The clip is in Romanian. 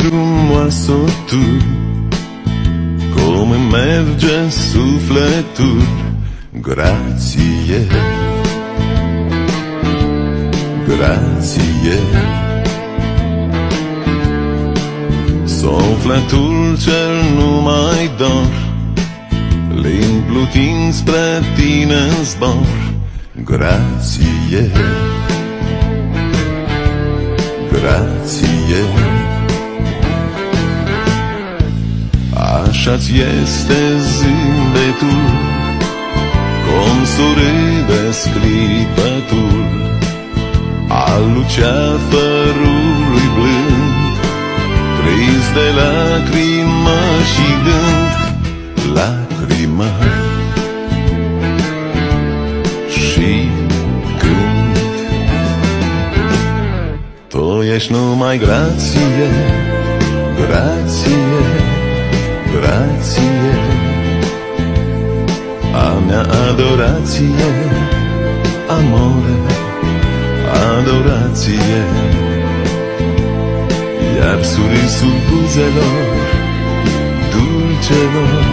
frumoasă tu, come merge sufletul. Grație, grație. Sufletul cel nu mai dor, le-mi plutind spre tine în zbor. Grație, grație. Așa-ți este zâmbetul, cum surâde sclipătul al luceafărului blând, trist de lacrimă și gând. Lacrimă și gând. Tu ești numai grație, grație, grație. A mea adorație, amore, adorație. Iar surâsul buzelor dulcelor